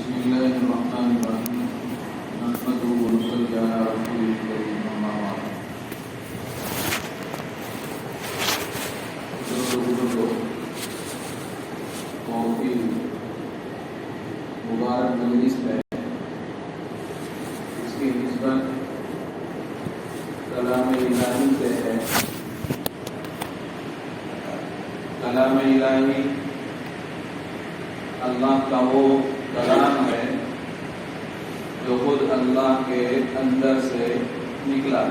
بسم الله الرحمن الرحيم نحمده ونصلي على رسوله الكريم أما بعد کی مبارک مجلس ہے، اس کی نسبت کلام الہی سے ہے۔ کلام الہی اللہ کا وہ کلام ہے جو خود اللہ کے اندر سے نکلا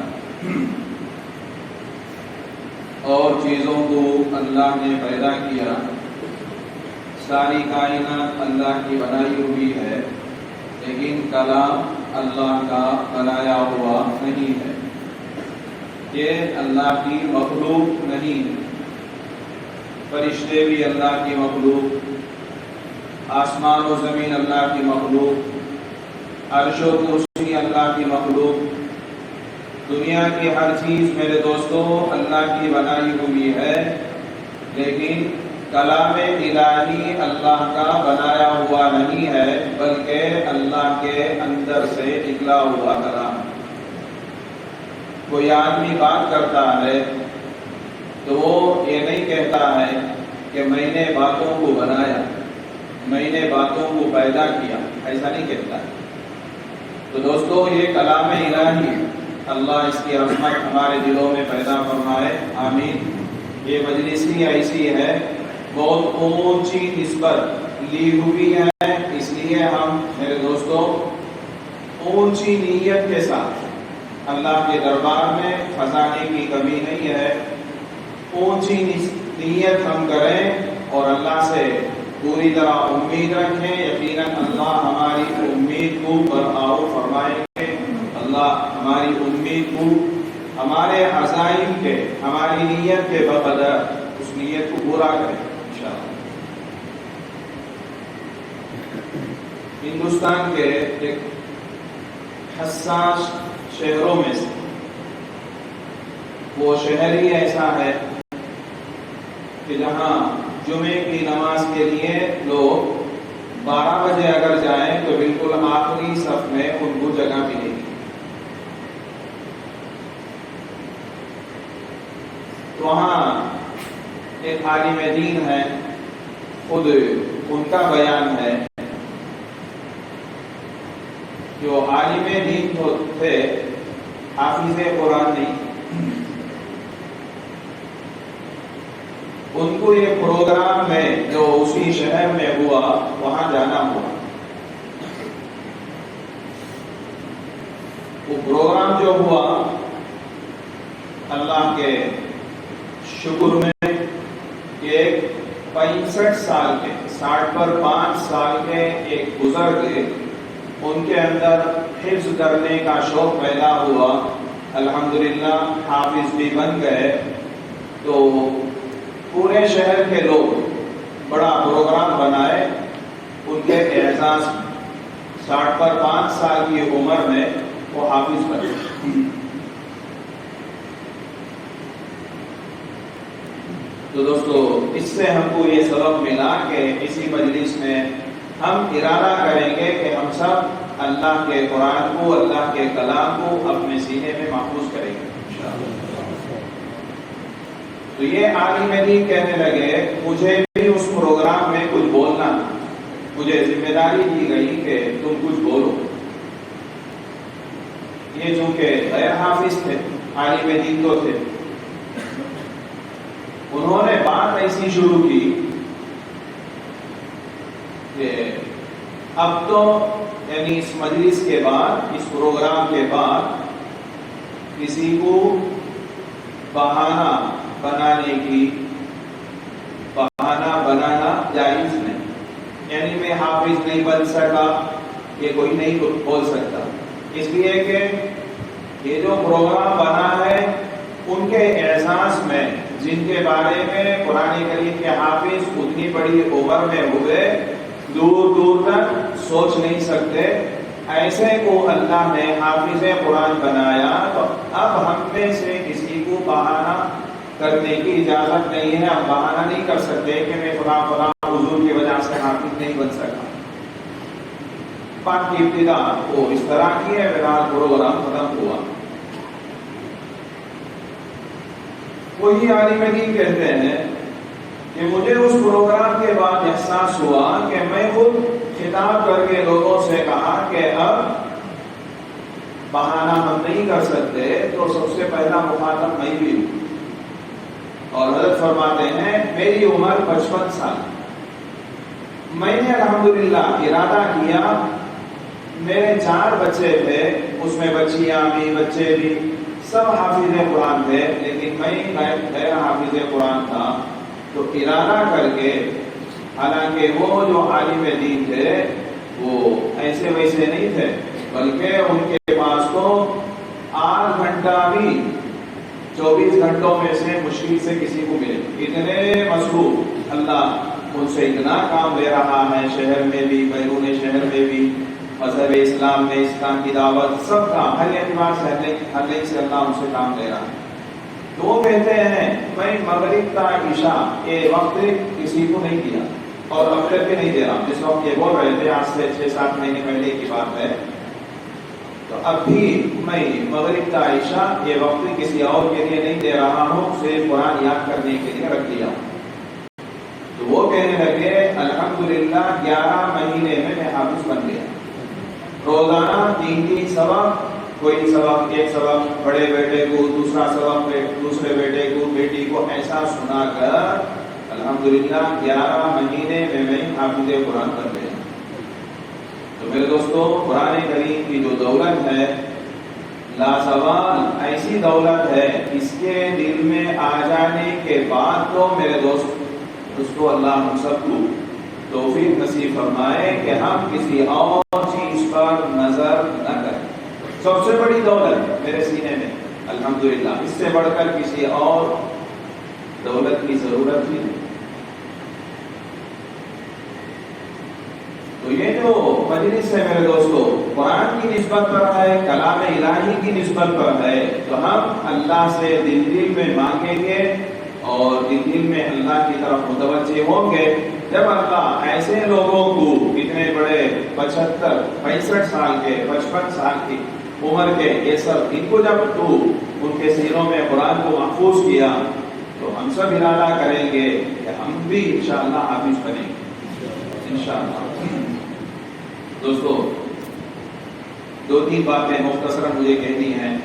اور چیزوں کو اللہ نے پیدا کیا۔ ساری کائنات اللہ کی بنائی ہوئی ہے، لیکن کلام اللہ کا بنایا ہوا نہیں ہے، یہ اللہ کی مخلوق نہیں ہے۔ فرشتے بھی اللہ کی مخلوق، آسمان و زمین اللہ کی مخلوق، عرش و کرسی اللہ کی مخلوق، دنیا کی ہر چیز میرے دوستوں اللہ کی بنائی ہوئی ہے، لیکن کلام الہی اللہ کا بنایا ہوا نہیں ہے، بلکہ اللہ کے اندر سے نکلا ہوا کلام۔ کوئی آدمی بات کرتا ہے تو وہ یہ نہیں کہتا ہے کہ میں نے باتوں کو بنایا، میں نے باتوں کو پیدا کیا، ایسا نہیں کہتا ہے۔ تو دوستو یہ کلام الہی ہے، اللہ اس کی رحمت ہمارے دلوں میں پیدا فرمائے، آمین۔ یہ مجلس ہی ایسی ہے، بہت اونچی نسبت لی ہوئی ہے، اس لیے ہم میرے دوستو اونچی نیت کے ساتھ اللہ کے دربار میں خزانے کی کمی نہیں ہے، اونچی نیت ہم کریں اور اللہ سے پوری طرح امید رکھیں۔ یقیناً اللہ ہماری امید کو برآور فرمائیں گے، اللہ ہماری امید کو ہمارے عزائم کے، ہماری نیت کے بقدر اس نیت کو پورا کریں انشاءاللہ۔ ہندوستان کے ایک حساس شہروں میں سے وہ شہر ہی ایسا ہے کہ جہاں جمعے کی نماز کے لیے لوگ 12 بجے اگر جائیں تو بالکل آخری صف میں ان کو جگہ ملے گی۔ وہاں ایک عالم دین ہے، خود ان کا بیان ہے، جو عالم دین تھے، حافظ قرآن نہیں، ان کو یہ پروگرام میں جو اسی شہر میں ہوا وہاں جانا ہوا۔ وہ پروگرام جو ہوا اللہ کے شکر میں کہ 65 سال کے 60 پر 5 سال کے ایک بزرگ، ان کے اندر حفظ کرنے کا شوق پیدا ہوا، الحمدللہ حافظ بھی بن گئے۔ تو پورے شہر کے لوگ بڑا پروگرام بنائے ان کے اعزاز میں، 60 پر 5 سال کی عمر میں وہ حافظ بنے۔ تو دوستو اس سے ہم کو یہ سبق ملا کہ اسی مجلس میں ہم ارادہ کریں گے کہ ہم سب اللہ کے قرآن کو، اللہ کے کلام کو اپنے سینے میں محفوظ کریں گے انشاءاللہ۔ تو یہ عالم دین کہنے لگے مجھے بھی اس پروگرام میں کچھ بولنا تھا، مجھے ذمہ داری دی گئی کہ تم کچھ بولو۔ یہ چونکہ غیر حافظ تھے، عالم دین تو تھے، انہوں نے بات ایسی شروع کی کہ اب تو یعنی اس مجلس کے بعد، اس پروگرام کے بعد کسی کو بہانہ بنانا جائز نہیں، یعنی میں حافظ نہیں بن سکا، یہ کوئی نہیں بول سکتا، اس لیے کہ یہ جو پروگرام بنا ہے ان کے اعزاز میں، جن کے بارے میں قرآن کریم کے حافظ اتنی بڑی عمر میں ہوئے، دور دور تک سوچ نہیں سکتے، ایسے کو اللہ نے حافظ قرآن بنایا، تو اب ہم میں سے کسی کو بہانہ کرنے کی اجازت نہیں ہے۔ ہم بہانہ نہیں کر سکتے کہ میں فلاں حضور کی وجہ سے حافظ نہیں بن سکا۔ پاک کی ابتدا وہ اس طرح کی ہے، بہرحال پروگرام ختم ہوا۔ وہی عالم دین کہتے ہیں کہ مجھے اس پروگرام کے بعد احساس ہوا کہ میں خود خطاب کر کے لوگوں سے کہا کہ اب بہانہ ہم نہیں کر سکتے، تو سب سے پہلا مخاطب میں بھی ہوں۔ اور حضرت فرماتے ہیں میری عمر 55 سال، میں نے الحمدللہ ارادہ کیا، میرے 4 بچے تھے، اس میں بچیاں بھی بچے بھی سب حافظ قرآن تھے، لیکن میں غیر حافظ قرآن تھا، تو ارادہ کر کے، حالانکہ وہ جو عالم دین تھے وہ ایسے ویسے نہیں تھے، بلکہ ان کے پاس تو 8 گھنٹہ بھی 24 گھنٹوں میں سے مشکل سے کسی کو ملے، اتنے مصروف، اللہ ان سے اتنا کام لے رہا ہے، شہر میں بھی بیرون شہر میں بھی، مذہب اسلام میں اسلام کی دعوت سب کام، ہر اعتبار سے ہر لین سے اللہ ان سے کام لے رہا ہے۔ تو وہ کہتے ہیں میں مغرب تا عشاء یہ وقت کسی کو نہیں دیا، اور اب تک بھی نہیں دے رہا، جس وقت یہ بول رہے تھے آج سے 6-7 مہینے پہلے کی بات ہے، تو اب بھی میں مغرب تا عشاء یہ وقت کسی اور کے لیے نہیں دے رہا ہوں، صرف قرآن یاد کرنے کے لیے رکھ دیا ہوں۔ تو وہ کہنے لگے الحمدللہ 11 مہینے میں حافظ بن گیا، روزانہ 3 سبق، کوئی سبق ایک سبق بڑے بیٹے کو، دوسرا سبق دوسرے بیٹے کو، بیٹی کو، ایسا سنا کر الحمدللہ 11 مہینے میں حافظ قرآن بن گیا۔ تو میرے دوستو، قرآن کریم کی جو دولت ہے لازوال ایسی دولت ہے، اس کے دل میں آ جانے کے بعد تو میرے دوست اس کو اللہ ہم سب کو توفیق نصیب فرمائے کہ ہم کسی اور چیز پر نظر نہ کریں۔ سب سے بڑی دولت میرے سینے میں الحمدللہ، اس سے بڑھ کر کسی اور دولت کی ضرورت ہی نہیں۔ تو یہ جو مجلس ہے میرے دوستو، قرآن کی نسبت پر ہے، کلام الہی کی نسبت پر ہے، تو ہم اللہ سے دل میں مانگیں گے اور دل میں اللہ کی طرف متوجہ ہوں گے۔ جب اللہ ایسے لوگوں کو اتنے بڑے 65 سال کے 55 سال کی عمر کے یہ سب ان کو جب تو ان کے سینوں میں قرآن کو محفوظ کیا، تو ہم سب ارادہ کریں گے کہ ہم بھی انشاءاللہ حافظ بنیں گے انشاءاللہ۔ دوستو، 2-3 باتیں مختصراً مجھے کہنی ہیں۔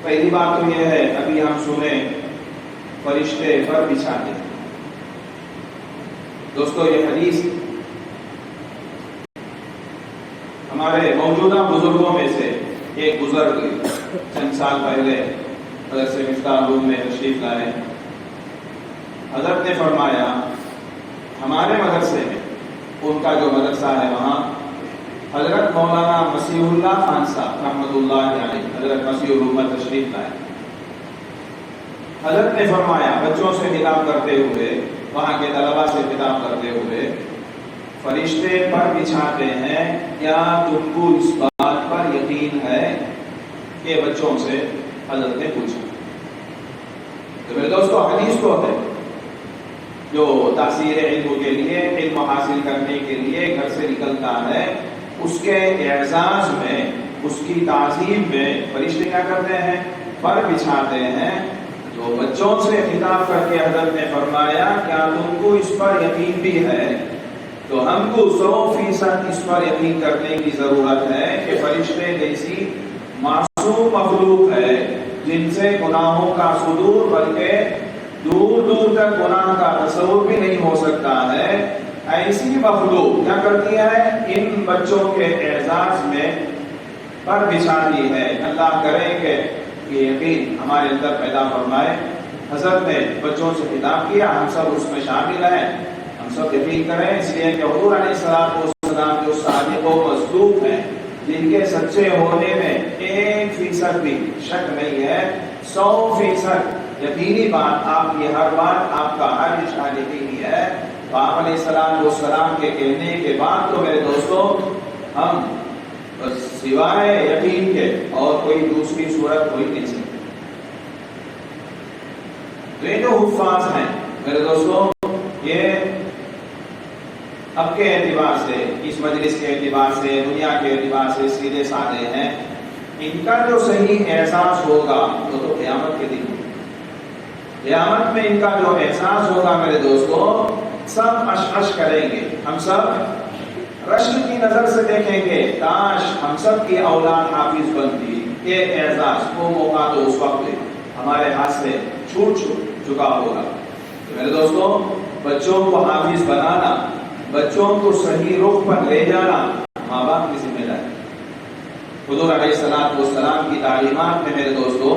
پہلی بات تو یہ ہے، ابھی ہم سنیں فرشتے پر بچھاتے ہیں۔ دوستو، یہ حدیث ہمارے موجودہ بزرگوں میں سے ایک بزرگ چند سال پہلے مدرسے مفتاح العلوم میں تشریف لائے۔ حضرت نے فرمایا ہمارے مدرسے میں، ان کا جو مدرسہ ہے وہاں حضرت مولانا مسیح اللہ خان صاحب رحمۃ اللہ علیہ، حضرت مسیح الامت تشریف لائے۔ حضرت نے فرمایا بچوں سے خطاب کرتے ہوئے، وہاں کے طلباء سے خطاب کرتے ہوئے، فرشتے پر بچھاتے ہیں، کیا تم کو اس بات پر یقین ہے؟ کہ بچوں سے حضرت نے پوچھا۔ تو میرے دوستو، حدیث کو ہے جو تحصیل علم کے لیے، علم حاصل کرنے کے لیے گھر سے نکلتا ہے، اس کے اعزاز میں، اس کی تعظیم میں فرشتے کیا کرتے ہیں؟ پر بچھاتے ہیں۔ تو بچوں سے خطاب کر کے حضرت نے فرمایا کیا تم کو اس پر یقین بھی ہے؟ تو ہم کو 100% اس پر یقین کرنے کی ضرورت ہے کہ فرشتے جیسی معصوم مخلوق ہے، جن سے گناہوں کا صدور بلکہ دور دور تک گناہ کا تصور بھی نہیں ہو سکتا ہے، ایسی مخلوق کیا کرتی ہے؟ ان بچوں کے اعزاز میں پر بچھاتی ہے۔ اللہ کرے کہ یہ یقین ہمارے اندر پیدا فرمائے۔ حضرت نے بچوں سے خطاب کیا، ہم سب اس میں شامل ہیں، ہم سب یقین کریں، اس لیے کہ حضور علیہ السلام جو صادق و مصدوق ہیں، جن کے سچے ہونے میں 1% بھی شک نہیں ہے، 100% یقینی بات، آپ کی ہر بات، آپ کا ہر اشارہ یقینی ہے۔ آپ علیہ السلام کے کہنے کے بعد تو میرے دوستوں، ہم سوائے یقین کے اور کوئی دوسری صورت کوئی نہیں سکتی۔ تو یہ جو حفاظ ہیں میرے دوستوں، یہ اب کے اعتبار سے، اس مجلس کے اعتبار سے، دنیا کے اعتبار سے سیدھے سادے ہیں، ان کا جو صحیح احساس ہوگا وہ تو قیامت کے دن ہوگا۔ قیامت میں ان کا جو احساس ہوگا میرے دوستو، سب اشعش کریں گے، ہم سب رشک کی نظر سے دیکھیں گے، کاش ہم سب کی اولاد حافظ بنتی۔ یہ اعزاز، وہ موقع تو اس وقت ہمارے ہاتھ سے چھوٹ چکا ہوگا۔ میرے دوستو، بچوں کو حافظ بنانا، بچوں کو صحیح رخ پر لے جانا ماں باپ کی ذمہ داری۔ حضور علیہ السلام کی تعلیمات میں میرے دوستو،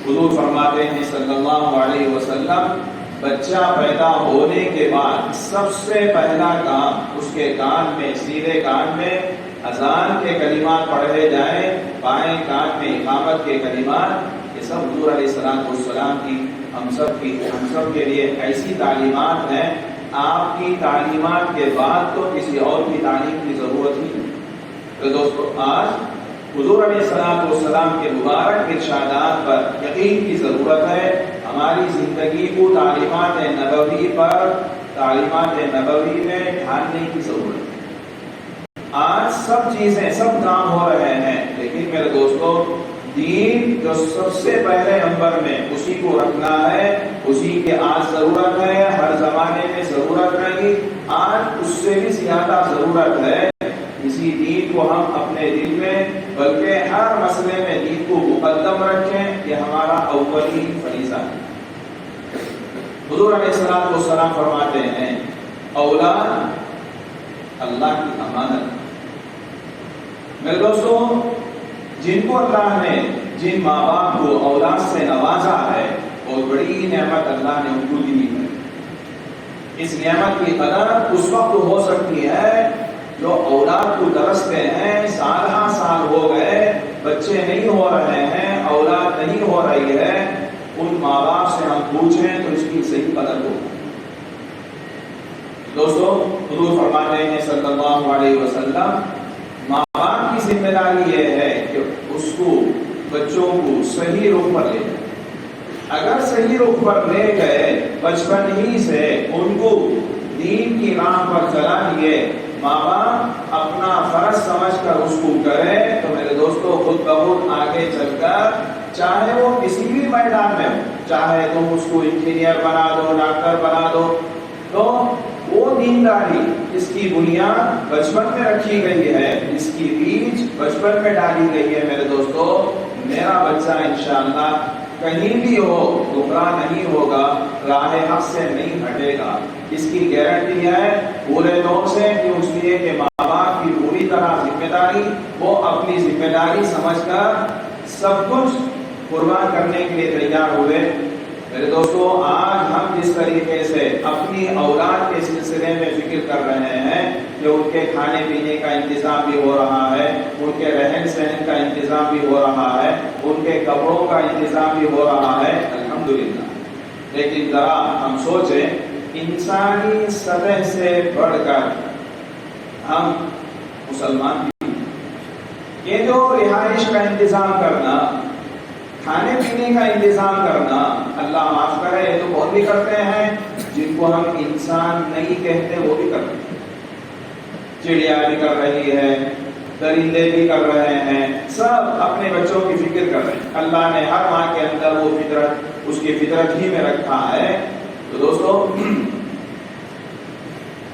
حضور فرماتے ہیں صلی اللہ علیہ وسلم، بچہ پیدا ہونے کے بعد سب سے پہلا کام اس کے کان میں، سیدھے کان میں اذان کے کلمات پڑھے جائیں، بائیں کان میں اقامت کے کلمات۔ یہ سب حضور علیہ السلام کی ہم سب کے لیے ایسی تعلیمات ہیں، آپ کی تعلیمات کے بعد تو کسی اور کی تعلیم کی ضرورت نہیں۔ تو دوستو، آج حضور علیہ السلام کے مبارک ارشادات پر یقین کی ضرورت ہے۔ ہماری زندگی کو تعلیمات نبوی میں ڈھالنے کی ضرورت ہے۔ آج سب چیزیں، سب کام ہو رہے ہیں، لیکن میرے دوستو، دین جو سب سے پہلے نمبر میں، اسی کو رکھنا ہے، اسی کی آج ضرورت ہے، ہر زمانے میں ضرورت نہیں، آج اس سے بھی زیادہ ضرورت ہے۔ اسی دین کو ہم اپنے دل میں، بلکہ ہر مسئلے میں دین کو مقدم رکھیں، یہ ہمارا اولین فریضہ ہے۔ حضور علیہ السلام فرماتے ہیں، اولاد اللہ کی امانت۔ میرے دوستو، جن کو اللہ نے، جن ماں باپ کو اولاد سے نوازا ہے، بہت بڑی نعمت اللہ نے ان کو دی ہے۔ اس نعمت کی قدر اس وقت ہو سکتی ہے جو اولاد کو درستے ہیں، سال ہاں سال ہو گئے، بچے نہیں ہو رہے ہیں، اولاد نہیں ہو رہی ہے، ان ماں باپ سے ہم پوچھیں تو اس کی صحیح قدر ہو۔ دوستو، حضور فرماتے ہیں صلی اللہ علیہ وسلم، ماں باپ کی ذمہ داری یہ ہے کہ اس کو، بچوں کو صحیح رخ پر لے جائے۔ اگر صحیح رخ پر لے گئے، بچپن ہی سے ان کو دین کی راہ پر چلا دیے، ماں باپ اپنا فرض سمجھ کر اس کو کرے، تو میرے دوستو، خود بخود آگے چل کر، چاہے وہ کسی بھی میدان میں ہو، چاہے تم اس کو انجینئر بنا دو، ڈاکٹر بنا دو، تو وہ دینداری اس کی بنیاد بچپن میں رکھی گئی ہے، اس کی بیج بچپن میں ڈالی گئی ہے۔ میرے دوستو، میرا بچہ انشاءاللہ کہیں بھی ہو گمراہ نہیں ہوگا، راہ حق سے نہیں ہٹے گا، اس کی گارنٹی ہے پورے طور سے، کہ اس لیے کہ ماں باپ کی پوری طرح ذمہ داری، وہ اپنی ذمہ داری سمجھ کر سب کچھ قربان کرنے کے لیے تیار ہوئے۔ میرے دوستو، آج ہم جس طریقے سے اپنی اولاد کے سلسلے میں فکر کر رہے ہیں کہ ان کے کھانے پینے کا انتظام بھی ہو رہا ہے، ان کے رہن سہن کا انتظام بھی ہو رہا ہے، ان کے کپڑوں کا انتظام بھی ہو رہا ہے، الحمدللہ، لیکن ذرا ہم سوچیں، انسانی سطح سے بڑھ کر ہم مسلمان بھی، یہ جو رہائش کا انتظام کرنا، کھانے پینے کا انتظام کرنا، اللہ معاف کرے، یہ تو بہت بھی کرتے ہیں، جن کو ہم انسان نہیں کہتے وہ بھی کرتے ہیں۔ چڑیا بھی کر رہی ہے، درندے بھی کر رہے ہیں، سب اپنے بچوں کی فکر کر رہے ہیں۔ اللہ نے ہر ماں کے اندر وہ فطرت، اس کی فطرت ہی میں رکھا ہے۔ تو دوستو،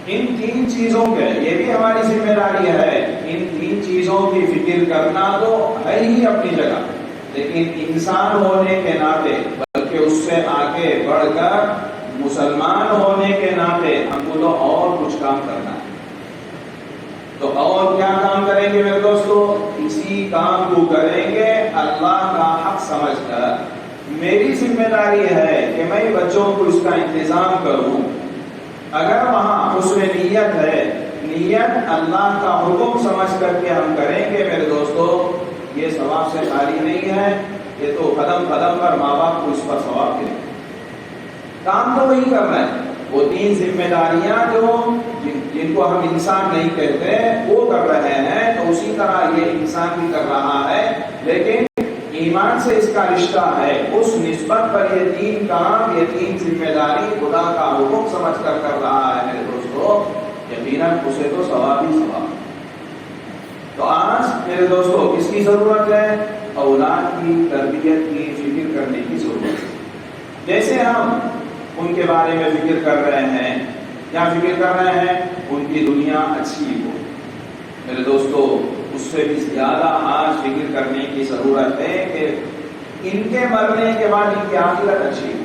ان تین چیزوں کے، یہ بھی ہماری ذمہ داری ہے، ان تین چیزوں کی فکر کرنا تو ہے ہی اپنی جگہ، لیکن انسان ہونے کے ناطے، بلکہ اس سے آگے بڑھ کر مسلمان ہونے کے ناطے ہم کو تو اور کچھ کام کرنا ہے۔ تو اور کیا کام کریں گے میرے دوستو؟ اسی کام کو کریں گے اللہ کا حق سمجھ کر۔ میری ذمہ داری ہے کہ میں بچوں کو اس کا انتظام کروں، اگر وہاں حسن نیت ہے، نیت اللہ کا حکم سمجھ کر کے ہم کریں گے میرے دوستو، یہ ثواب سے خالی نہیں ہے، یہ تو قدم قدم پر ماں باپ کو اس پر ثواب دیں۔ کام تو وہی کرنا ہے، وہ تین ذمہ داریاں جو جن کو ہم انسان نہیں کہتے وہ کر رہے ہیں، تو اسی طرح یہ انسان بھی کر رہا ہے، لیکن ایمان سے اس کا رشتہ ہے، اس نسبت پر یہ تین کام، یہ تین ذمہ داری خدا کا حکم سمجھ کر رہا ہے میرے دوستو۔ یقیناً اسے تو ثواب ہی ثواب۔ تو آج میرے دوستوں کس کی ضرورت ہے؟ اولاد کی تربیت کی فکر کرنے کی ضرورت ہے۔ جیسے ہم ان کے بارے میں فکر کر رہے ہیں، کیا فکر کر رہے ہیں؟ ان کی دنیا اچھی ہو۔ میرے دوستو اس سے بھی زیادہ آج فکر کرنے کی ضرورت ہے کہ ان کے مرنے کے بعد ان کی آخرت اچھی ہو۔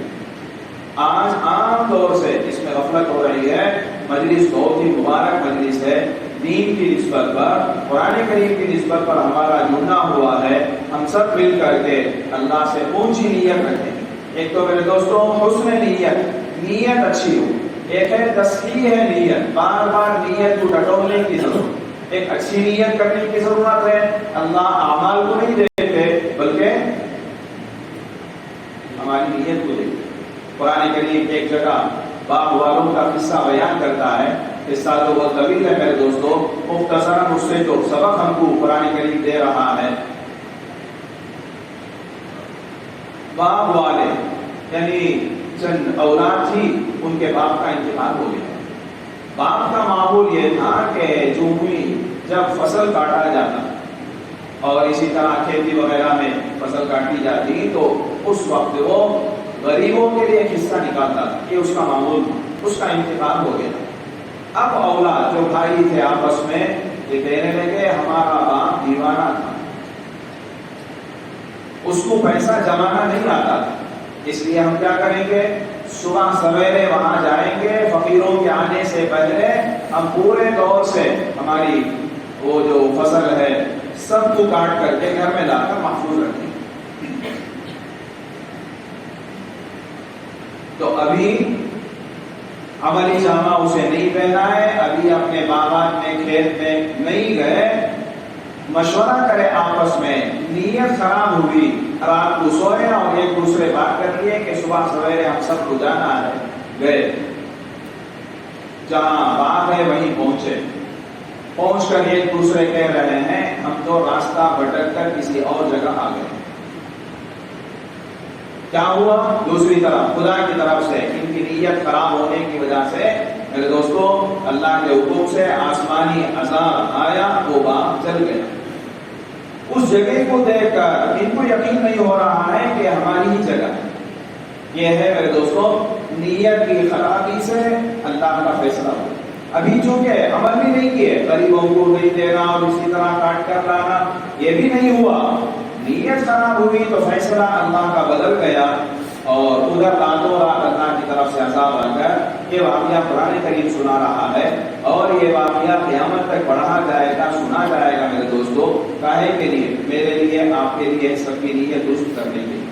آج عام طور سے اس میں غفلت ہو رہی ہے۔ مجلس بہت ہی مبارک مجلس ہے، دین کی نسبت پر، قرآن کریم کی نسبت پر ہمارا جڑنا ہوا ہے۔ ہم سب مل کر کے اللہ سے اونچی نیت رکھیں۔ ایک تو میرے دوستوں حسن نیت اچھی ہو، ایک ہے تصحیح ہے نیت، بار بار نیت کو ٹٹولنے کی ضرورت، ایک اچھی نیت کرنے کی ضرورت ہے۔ اللہ اعمال کو نہیں دیکھتے بلکہ ہماری نیت کو دیکھتے۔ قرآن کریم ایک جگہ باغ والوں کا قصہ بیان کرتا ہے، قصہ تو بہت طویل ہے میرے دوستوں، مختصراً اس سے جو سبق ہم کو قرآن کریم دے رہا ہے۔ باپ والے یعنی چند اولاد تھی، ان کے باپ کا انتقال ہو گیا۔ باپ کا معمول یہ تھا کہ جب فصل کاٹا جاتا اور اسی طرح کھیتی وغیرہ میں فصل کاٹی جاتی تو اس وقت وہ غریبوں کے لیے ایک حصہ نکالتا تھا، یہ اس کا معمول تھا۔ اس کا انتقال ہو گیا۔ اب اولاد جو بھائی تھے آپس میں یہ کہنے لگے ہمارا باپ دیوانہ تھا، اس کو پیسہ جمانا نہیں آتا تھا، اس لیے ہم کیا کریں گے، صبح سویرے وہاں جائیں گے، فقیروں کے آنے سے پہلے ہم پورے طور سے ہماری وہ جو فصل ہے سب کو کاٹ کر کے گھر میں لا کر محفوظ رکھیں گے۔ تو ابھی عملی جامہ اسے نہیں پہنا ہے، ابھی اپنے باغات میں کھیت میں نہیں گئے، مشورہ کرے آپس میں، نیت خراب ہوئی، رات کو سوئے اور ایک دوسرے بات کر لیے کہ صبح سویرے ہم سب کو جانا ہے۔ گئے جہاں باغ ہے وہیں پہنچے، پہنچ کر ایک دوسرے کہہ رہے ہیں ہم تو راستہ بھٹک کر کسی اور جگہ آ گئے۔ کیا ہوا؟ دوسری طرف خدا کی طرف سے ان کی نیت خراب ہونے کی وجہ سے میرے دوستوں اللہ کے حکم سے آسمانی عذاب آیا، وہ باغ جل گیا۔ اس جگہ کو دیکھ کر ان کو یقین نہیں ہو رہا ہے کہ ہماری ہی جگہ ہے۔ یہ ہے میرے دوستوں نیت کی خرابی سے اللہ کا فیصلہ ہو۔ ابھی چونکہ عمل بھی نہیں کیے، غریبوں کو نہیں دینا اور اسی طرح کاٹ کر لانا یہ بھی نہیں ہوا، نیت خراب ہوئی تو فیصلہ اللہ کا بدل گیا اور ادھر راتوں رات اللہ کی طرف سے عذاب آ کر یہ واقعہ قرآن کریم سنا رہا ہے اور یہ واقعہ قیامت تک پڑھا جائے گا، سنا جائے گا میرے دوستوں، کاہے کے لیے؟ میرے لیے، آپ کے لیے، سب کی نیت درست کرنے کے لیے۔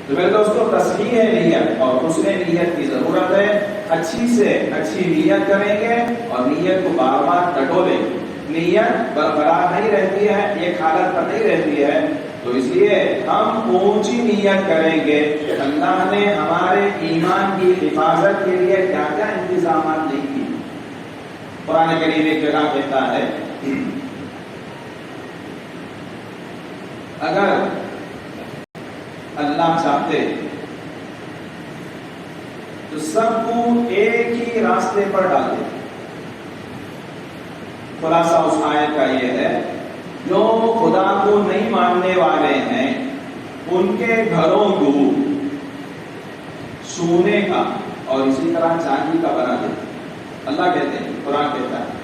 تو میرے دوستوں تصحیح ہے نیت اور اس میں نیت کی ضرورت ہے۔ اچھی سے اچھی نیت کریں گے اور نیت کو بار بار ٹٹولیں گے۔ نیت برقرار نہیں رہتی ہے، ایک حالت پر نہیں رہتی ہے، تو اس لیے ہم اونچی نیت کریں گے۔ اللہ نے ہمارے ایمان کی حفاظت کے لیے کیا کیا انتظامات نہیں کیے۔ قرآن کریم ایک جگہ کہتا ہے اگر اللہ چاہتے تو سب کو ایک ہی راستے پر ڈال دے۔ خلاصہ اس آیت کا یہ ہے جو خدا کو نہیں ماننے والے ہیں ان کے گھروں کو سونے کا اور اسی طرح چاندی کا بنا دے۔ اللہ کہتے ہیں، قرآن کہتا ہے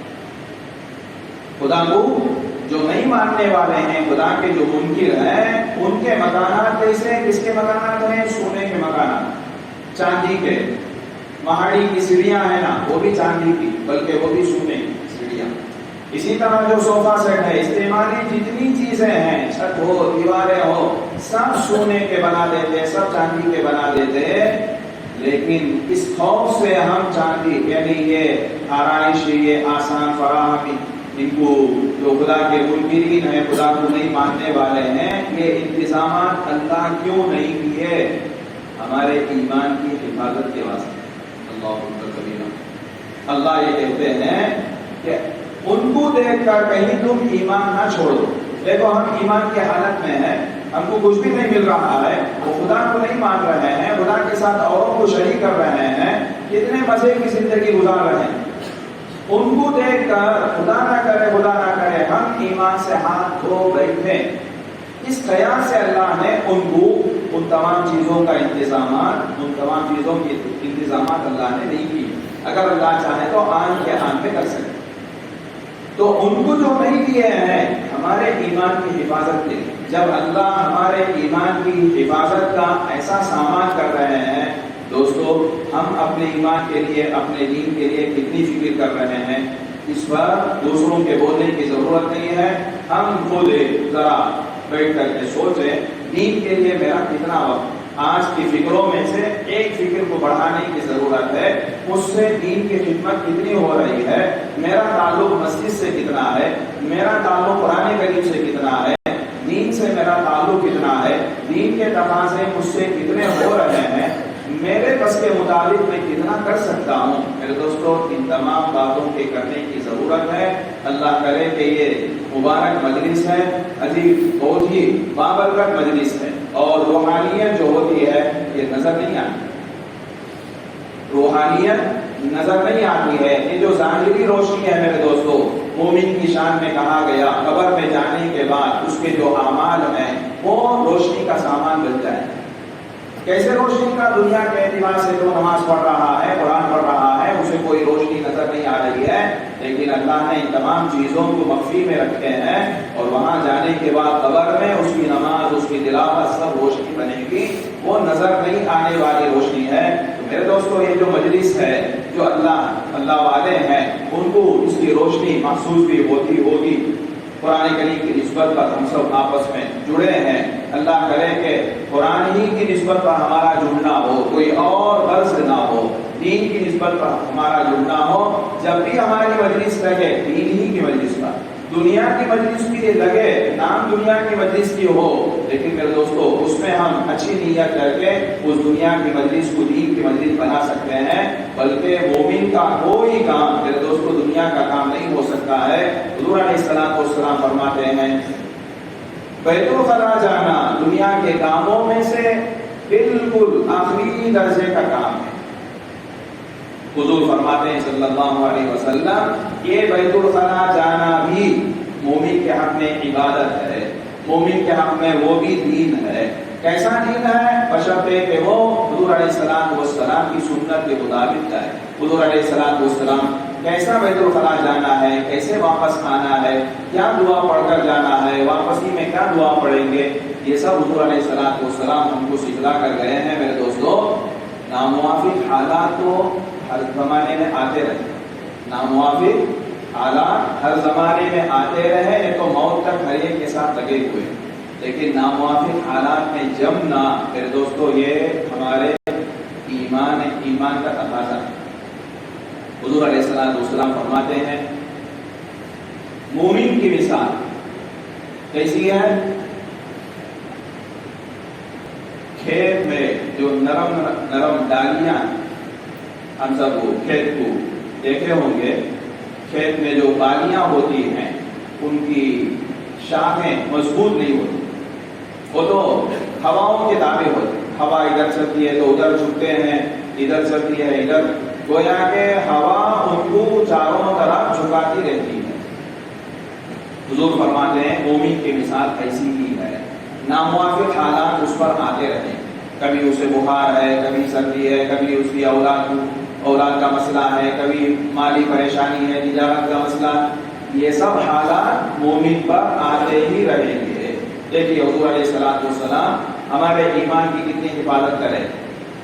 خدا کو جو نہیں ماننے والے ہیں، خدا کے جو منکر ہیں، ان کے مکانات کیسے؟ کس کے مکانات ہیں؟ سونے کے مکانات، چاندی کے۔ مہاڑی کی سیڑھیاں ہیں نا، وہ بھی چاندی کی، بلکہ وہ بھی سونے کی سیڑھیاں۔ اسی طرح جو صوفہ سیٹ ہے، استعمالی جتنی چیزیں ہیں، چھت ہو، دیواریں ہو، سب سونے کے بنا دیتے، سب چاندی کے بنا دیتے۔ لیکن اس خوف سے ہم چاندی یعنی یہ آرائش، یہ آسان فراہمی، ان کو جو خدا کے منکرین ہیں، خدا کو نہیں ماننے والے ہیں، یہ انتظامات اللہ کیوں نہیں کیے؟ ہمارے ایمان کی حفاظت کے واسطے۔ اللہ یہ کہتے ہیں کہ ان کو دیکھ کر کہیں تم ایمان نہ چھوڑو۔ دیکھو ہم ایمان کی حالت میں ہیں، ہم کو کچھ بھی نہیں مل رہا ہے، وہ خدا کو نہیں مان رہے ہیں، خدا کے ساتھ اوروں کو شریک کر رہے ہیں، کتنے مزے کی زندگی گزار رہے ہیں۔ ان کو دیکھ کر خدا نہ کرے ہم ایمان سے ہاتھ دھو بیٹھے، اس خیال سے اللہ نے ان کو ان تمام چیزوں کا انتظامات اللہ نے نہیں کی۔ اگر اللہ چاہے تو آن کے آن پہ کر سکتے، تو ان کو جو نہیں دیے ہیں ہمارے ایمان کی حفاظت کے لیے۔ جب اللہ ہمارے ایمان کی حفاظت کا ایسا سامان کر رہے ہیں دوستو، ہم اپنے ایمان کے لیے، اپنے دین کے لیے کتنی فکر کر رہے ہیں، اس پر دوسروں کے بولنے کی ضرورت نہیں ہے۔ ہم خود ذرا بیٹھ کر کے سوچیں، دین کے لیے میرا کتنا وقت، آج کی فکروں میں سے ایک فکر کو بڑھانے کی ضرورت ہے، اس سے دین کی خدمت کتنی ہو رہی ہے، میرا تعلق مسجد سے کتنا ہے، میرا تعلق قرآن کریم سے کتنا ہے، دین سے میرا تعلق کتنا ہے، دین کے تقاضے مجھ سے کتنے ہو رہے ہیں، میرے بس کے مطابق میں کتنا کر سکتا ہوں۔ میرے دوستو، ان تمام باتوں کے کرنے کی ضرورت ہے۔ اللہ کرے کہ یہ مبارک مجلس ہے، عجیب بہت ہی بابرکت مجلس ہے، اور روحانیت جو ہوتی ہے یہ نظر نہیں آتی، روحانیت نظر نہیں آتی ہے۔ یہ جو ظاہری روشنی ہے میرے دوستو، مومن کی شان میں کہا گیا قبر میں جانے کے بعد اس کے جو اعمال ہیں وہ روشنی کا سامان بن جائے۔ کیسے روشنی کا؟ دنیا کے اعتبار سے جو نماز پڑھ رہا ہے، قرآن پڑھ رہا ہے، اسے کوئی روشنی نظر نہیں آ رہی ہے، لیکن اللہ نے ان تمام چیزوں کو مخفی میں رکھے ہیں، اور وہاں جانے کے بعد قبر میں اس کی نماز، اس کی تلاوت سب روشنی بنے گی، وہ نظر نہیں آنے والی روشنی ہے۔ تو میرے دوستو، یہ جو مجلس ہے، جو اللہ والے ہیں، ان کو اس کی روشنی محسوس بھی ہوتی ہوگی۔ قرآن کریم کی نسبت پر ہم سب آپس میں جڑے ہیں، اللہ کرے کہ قرآن ہی کی نسبت پر ہمارا جڑنا ہو، کوئی اور غرض نہ ہو، دین کی نسبت پر ہمارا جڑنا ہو۔ جب بھی ہماری مجلس لگے دین ہی کی مجلس پر، دنیا کی مجلس بھی لگے، نام دنیا کی مجلس کی ہو، لیکن میرے دوستو اس میں ہم اچھی نیت کر کے اس دنیا کی مجلس کو دین کی مجلس بنا سکتے ہیں۔ بلکہ مومن کا کوئی کام میرے دوستو دنیا کا کام نہیں ہو سکتا ہے۔ حضور علیہ السلام فرماتے ہیں، بیت الخلا جانا دنیا کے کاموں میں سے بالکل آخری درجے کا کام ہے۔ حضور فرماتے ہیں صلی اللہ علیہ وسلم، یہ بیت الخلا جانا بھی مومن کے حق میں عبادت ہے، مومن کے حق میں وہ بھی دین ہے۔ کیسا دین ہے؟ بشرطے کہ وہ حضور علیہ السلام کی سنت کے مطابق جائے۔ حضور علیہ السلام کیسا بیت الخلا جانا ہے، کیسے واپس آنا ہے، کیا دعا پڑھ کر جانا ہے، واپسی میں کیا دعا پڑھیں گے، یہ سب حضور علیہ السلام ہم کو سکھلا کر گئے ہیں۔ میرے دوستو، ناموافق حالات تو ہر زمانے میں آتے رہے، ناموافق حالات ہر زمانے میں آتے رہے، یہ تو موت تک ہر ایک کے ساتھ لگے ہوئے، لیکن ناموافق حالات میں جمنا میرے دوستو یہ ہمارے ایمان کا تقاضا ہے۔ حضور علیہ السلام فرماتے ہیں، مومن کی مثال کیسی ہے؟ کھیت میں جو نرم ڈالیاں، ہم سب کو کھیت کو دیکھے ہوں گے، کھیت میں جو بالیاں ہوتی ہیں ان کی شاخیں مضبوط نہیں ہوتی، وہ تو ہواؤں کے تابع ہوتی، ہوا ادھر چلتی ہے تو ادھر جھکتے ہیں، ادھر چلتی ہے ادھر، گویا کہ ہوا ان کو چاروں طرف جھکاتی رہتی ہے۔ حضور فرماتے ہیں مومن کی مثال ایسی ہی ہے، ناموافق حالات اس پر آتے رہے، کبھی اسے بخار ہے، کبھی سردی ہے، کبھی اس کی اولاد کا مسئلہ ہے، کبھی مالی پریشانی ہے، تجارت کا مسئلہ، یہ سب حالات مومن پر آتے ہی رہیں گے۔ دیکھیے حضور علیہ السلام ہمارے ایمان کی کتنی حفاظت کرے۔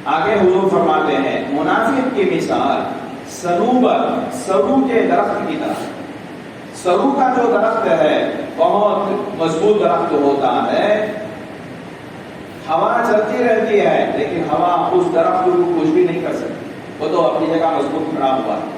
آگے حضور فرماتے ہیں منافق کی مثال سرو کے درخت کی طرح۔ سرو کا جو درخت ہے بہت مضبوط درخت ہوتا ہے، ہوا چلتی رہتی ہے لیکن ہوا اس درخت کو کچھ بھی نہیں کر سکتی، وہ تو اپنی جگہ مضبوط کھڑا ہوا ہے،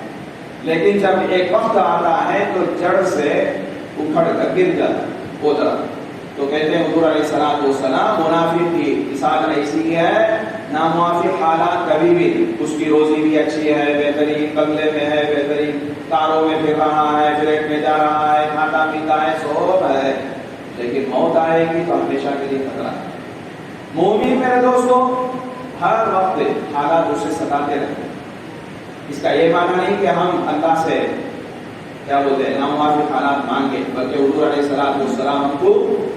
لیکن جب ایک وقت آتا ہے تو جڑ سے اکھڑ کر گر جاتا وہ درخت۔ تو کہتے ہیں حضور علیہ السلام منافق کی مثال ایسی ہے، ناموافق حالات کبھی بھی، اس کی روزی بھی اچھی ہے، بہترین بنگلے میں ہے، بہترین کاروں میں پھر رہا ہے، فلیٹ میں جا رہا ہے، کھاتا پیتا ہے، سب ہے، لیکن موت آئے گی تو ہمیشہ کے لیے خطرہ ہے۔ مومن میرے دوستو ہر وقت حالات اسے ستاتے رہتے ہیں۔ اس کا یہ معنی نہیں کہ ہم اللہ سے کیا بولتے ہیں ناموافق حالات مانگے، بلکہ حضور علیہ السلام ہم کو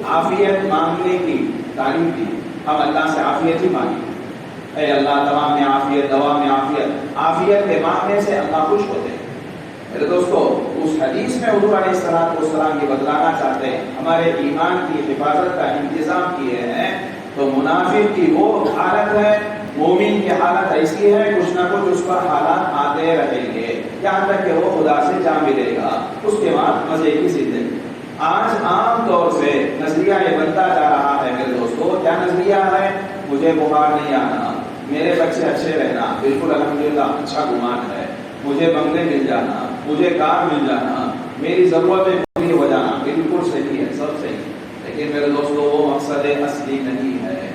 عافیت مانگنے کی تعلیم دی. ہم اللہ سے عافیت ہی مانگیں، اے اللہ تمام میں عافیت، دوا میں عافیت. عافیت کے مانگنے سے اللہ خوش ہوتے ہیں. میرے دوستو اس حدیث میں حضور علیہ السلام یہ بتلانا چاہتے ہیں ہمارے ایمان کی حفاظت کا انتظام کیے ہیں. تو منافق کی وہ حالت ہے، مومن کی حالت ایسی ہے کچھ نہ کچھ اس پر حالات آتے رہیں گے یہاں تک کہ وہ خدا سے جا ملے گا، اس کے بعد مزے کی زندگی. آج عام طور سے نظریہ یہ بنتا جا رہا ہے میرے دوستو. کیا نظریہ ہے؟ مجھے بخار نہیں آنا، میرے بچے اچھے رہنا، بالکل الحمدللہ اچھا گمان ہے. مجھے بنگلے مل جانا، مجھے کار مل جانا، میری ضرورتیں پوری ہو جانا، بالکل صحیح ہے، سب صحیح. لیکن میرے دوستو وہ مقصد اصلی نہیں ہے،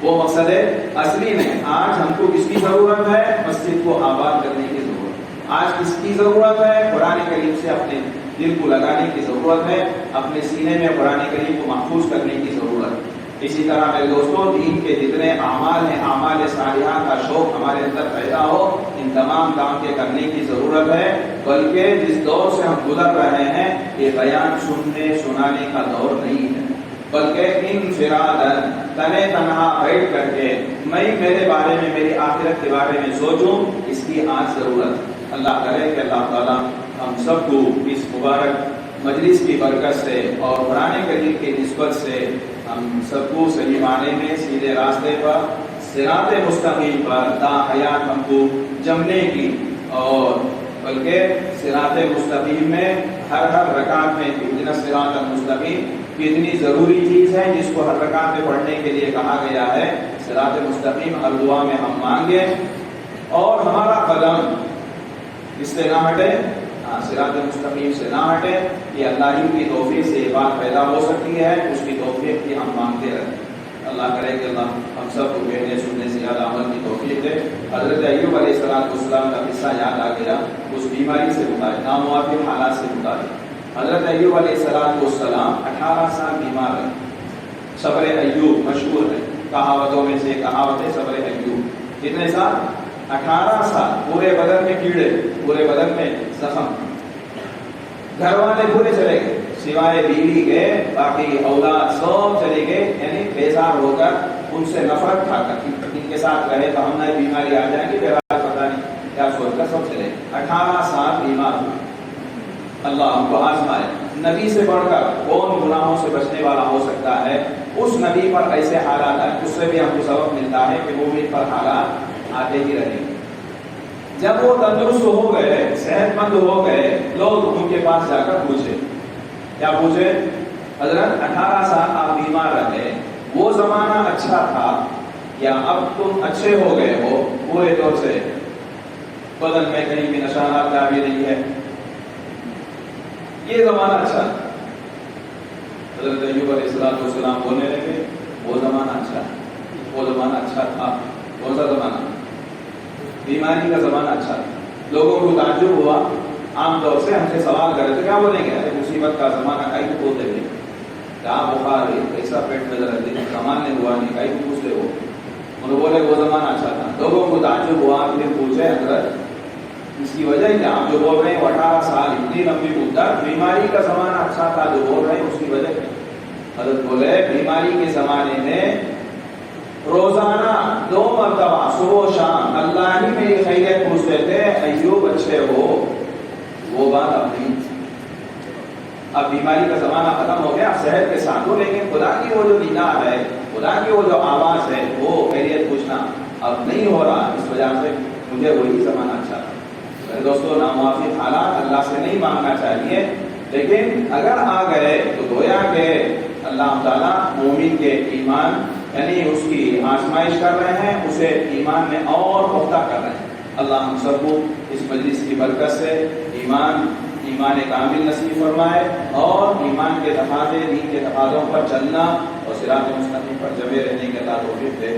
وہ مقصد اصلی نہیں. آج ہم کو کس کی ضرورت ہے؟ مسجد کو آباد کرنے کی ضرورت. آج کس کی ضرورت ہے؟ قرآن کریم سے اپنے دل کو لگانے کی ضرورت ہے، اپنے سینے میں قرآن کریم کو محفوظ کرنے کی ضرورت. اسی طرح میرے دوستوں دین کے جتنے اعمال ہیں، اعمال صالحہ کا شوق ہمارے اندر پیدا ہو. ان تمام کام کے کرنے کی ضرورت ہے. بلکہ جس دور سے ہم گزر رہے ہیں یہ بیان سننے سنانے کا دور نہیں ہے، بلکہ انفراداً تنے تنہا بیٹھ کر کے میں میرے بارے میں، میری آخرت کے بارے میں سوچوں، اس کی آج ضرورت. اللہ کرے کہ اللہ تعالیٰ ہم سب کو اس مبارک مجلس کی برکت سے اور قرآن کریم کی نسبت سے ہم سب کو صحیح معنی میں سیدھے راستے پر، صراط مستقیم پر تا حیات ہم کو جمنے کی، اور بلکہ صراط مستقیم میں ہر رکعت میں اہدنا الصراط المستقیم کتنی ضروری چیز ہے جس کو ہر رکعت میں پڑھنے کے لیے کہا گیا ہے. صراط مستقیم ہر دعا میں ہم مانگے اور ہمارا قدم اس سے نہ ہٹے، صراط مستقیم سے نہ ہٹے. یہ اللہ کی توفیق سے یہ بات پیدا ہو سکتی ہے، اس کی توفیق کی ہم مانگتے رہیں. اللہ کرے کہ اللہ ہم سب کو کہنے سننے سے زیادہ عمل کی توفیق دے. حضرت ایوب علیہ السلام کا قصہ یاد آ گیا، اس بیماری سے متعلق، ناموافق حالات سے متعلق. حضرت ایوب علیہ السلام 18 سال بیمار رہے. صبر ایوب مشہور ہے، کہاوتوں میں سے کہاوت ہے صبر ایوب. کتنے سال؟ 18 سال. پورے بدن میں کیڑے، پورے بدن میں زخم، گھر والے پورے چلے گئے سوائے بیوی کے، باقی اولاد سب چلے گئے. یعنی بیزار ہو کر، ان سے نفرت کھا کر، ان کے ساتھ رہے تو ہم نہ بیماری آ جائیں گی، پتہ نہیں کیا سوچ کر سب چلے. 18 سال بیمار ہوئے. اللہ ہم کو آزمائے. نبی سے بڑھ کر کون گناہوں سے بچنے والا ہو سکتا ہے؟ اس نبی پر ایسے حالات آئے. اس سے بھی ہم کو سبق ملتا ہے کہ مومن پر حالات آتے ہی رہیں گے. جب وہ تندرست ہو گئے، صحت مند ہو گئے، لوگ ان کے پاس جا کر پوچھے. کیا پوچھے؟ حضرت 18 سال آپ بیمار رہے، وہ زمانہ اچھا تھا یا اب تم اچھے ہو گئے ہو پورے طور سے، بدن میں کہیں بھی نشانات کا بھی نہیں ہے، یہ زمانہ اچھا تھا؟ حضرت ایوب علیہ السلام بولنے لگے وہ زمانہ اچھا، وہ زمانہ اچھا تھا. کون سا زمانہ؟ بیماری کا زمانہ اچھا تھا. لوگوں کو تعجب ہوا. عام طور سے ہم سے سوال کرے تو کیا بولیں گے؟ ارے مصیبت کا زمانہ کہیں کو بولتے ہیں، کیا بخار ہے، کیسا پیٹ میں درد ہے، سامان ہوا نہیں، کہیں کو پوچھتے ہو. انہوں بولے وہ زمانہ اچھا تھا. لوگوں کو تعجب ہوا. پھر پوچھے حضرت اس کی وجہ کیا؟ آپ جو بول رہے ہیں 18 سال اتنی لمبی مدت بیماری کا زمانہ اچھا تھا جو بول رہے ہیں، اس کی وجہ کیا؟ حضرت بولے بیماری کے زمانے میں روزانہ 2 مرتبہ صبح و شام اللہ ہی میری خیریت پوچھتے تھے، ایوب اچھے ہو. وہ بات اب نہیں. اب بیماری کا زمانہ ختم ہو گیا، صحت کے ساتھ ہو، لیکن خدا کی وہ جو نگاہ ہے، خدا کی وہ جو آواز ہے، وہ خیریت پوچھنا اب نہیں ہو رہا. اس وجہ سے مجھے وہی زمانہ اچھا تھا. دوستو ناموافق حالات اللہ سے نہیں مانگنا چاہیے، لیکن اگر آ گئے تو گویا کہ اللہ تعالیٰ مومن کے ایمان یعنی اس کی آزمائش کر رہے ہیں، اسے ایمان میں اور پختہ کر رہے ہیں. اللہ ہم سب کو اس مجلس کی برکت سے ایمان کامل نصیب فرمائے اور ایمان کے تقاضے، دین کے تقاضوں پر چلنا اور صراط مستقیم پر جمے رہنے کے اللہ توفیق دے.